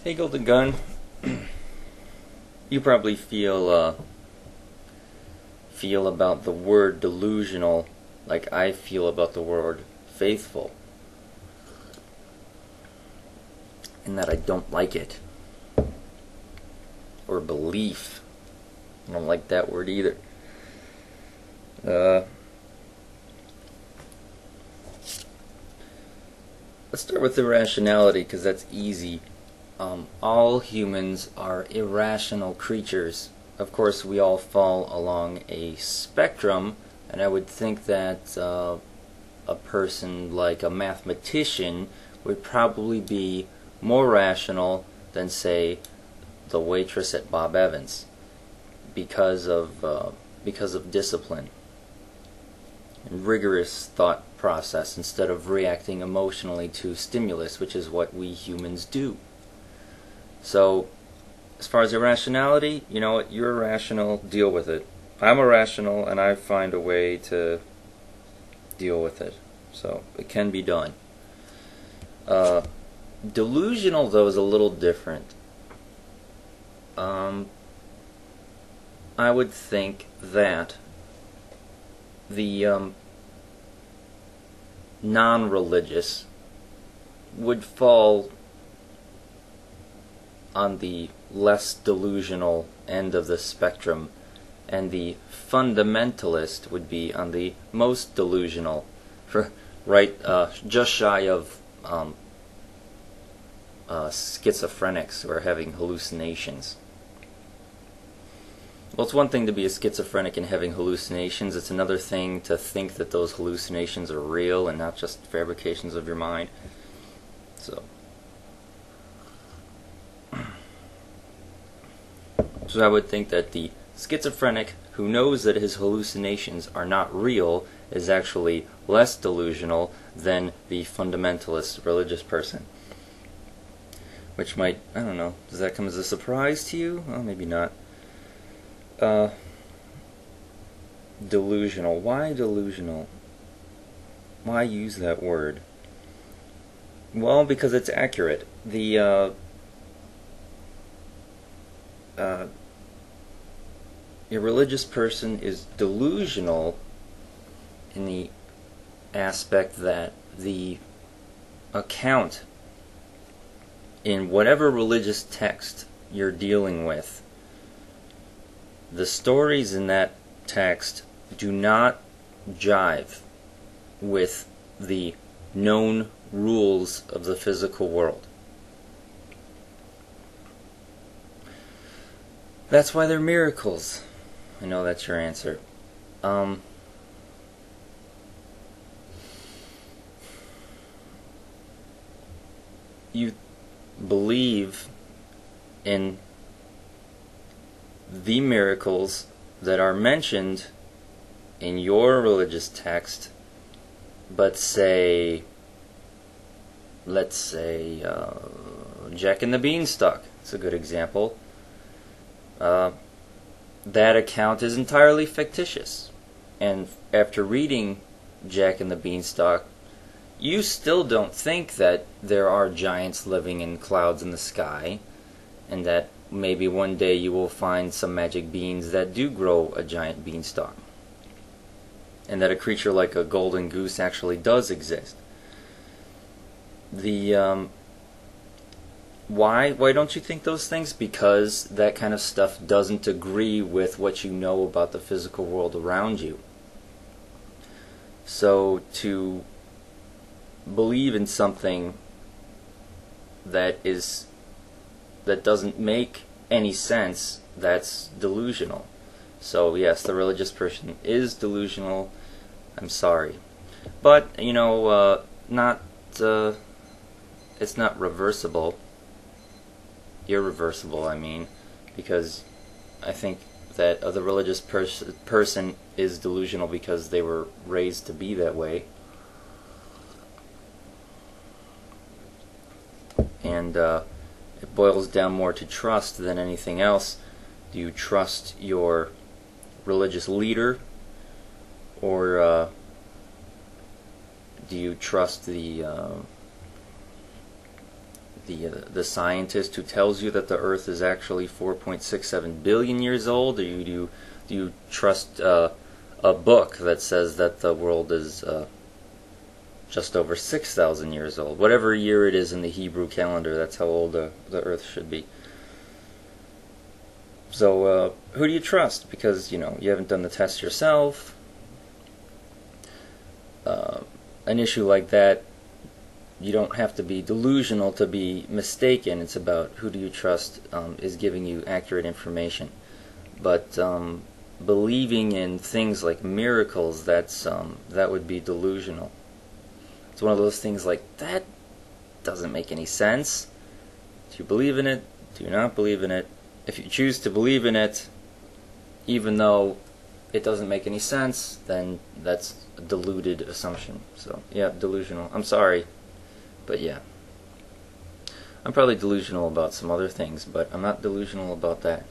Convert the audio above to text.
Hey, Golden Gun. You probably feel about the word delusional like I feel about the word faithful, in that I don't like it. Or belief. I don't like that word either. Let's start with irrationality, because that's easy. All humans are irrational creatures. Of course, we all fall along a spectrum, and I would think that a person like a mathematician would probably be more rational than, say, the waitress at Bob Evans, because of discipline and rigorous thought process instead of reacting emotionally to stimulus, which is what we humans do. So, as far as irrationality, you know what? You're irrational, deal with it. I'm irrational, and I find a way to deal with it. So, it can be done. Delusional, though, is a little different. I would think that the non-religious would fall on the less delusional end of the spectrum, and the fundamentalist would be on the most delusional, just shy of schizophrenics or having hallucinations. Well, it's one thing to be a schizophrenic and having hallucinations. It's another thing to think that those hallucinations are real and not just fabrications of your mind. So I would think that the schizophrenic who knows that his hallucinations are not real is actually less delusional than the fundamentalist religious person. Which might, I don't know, does that come as a surprise to you? Well, maybe not. Delusional. Why delusional? Why use that word? Well, because it's accurate. A religious person is delusional in the aspect that the account in whatever religious text you're dealing with, the stories in that text do not jive with the known rules of the physical world. That's why they're miracles. I know that's your answer. You believe in the miracles that are mentioned in your religious text, but let's say Jack and the Beanstalk. It's a good example. That account is entirely fictitious, and after reading Jack and the Beanstalk, you still don't think that there are giants living in clouds in the sky, and that maybe one day you will find some magic beans that do grow a giant beanstalk, and that a creature like a golden goose actually does exist. Why don't you think those things? Because that kind of stuff doesn't agree with what you know about the physical world around you. So to believe in something that doesn't make any sense, that's delusional. So yes, the religious person is delusional. I'm sorry, but it's not reversible. Irreversible, I mean, because I think that the religious person is delusional because they were raised to be that way. And it boils down more to trust than anything else. Do you trust your religious leader, or do you trust the the scientist who tells you that the Earth is actually 4.67 billion years old, or do you trust a book that says that the world is just over 6,000 years old? Whatever year it is in the Hebrew calendar, that's how old the Earth should be. So who do you trust? Because you haven't done the test yourself. An issue like that, you don't have to be delusional to be mistaken. It's about who do you trust is giving you accurate information. But believing in things like miracles, that would be delusional. It's one of those things like, that doesn't make any sense. Do you believe in it? Do you not believe in it? If you choose to believe in it, even though it doesn't make any sense, then that's a deluded assumption. So, yeah, delusional. I'm sorry. But yeah. I'm probably delusional about some other things, but I'm not delusional about that.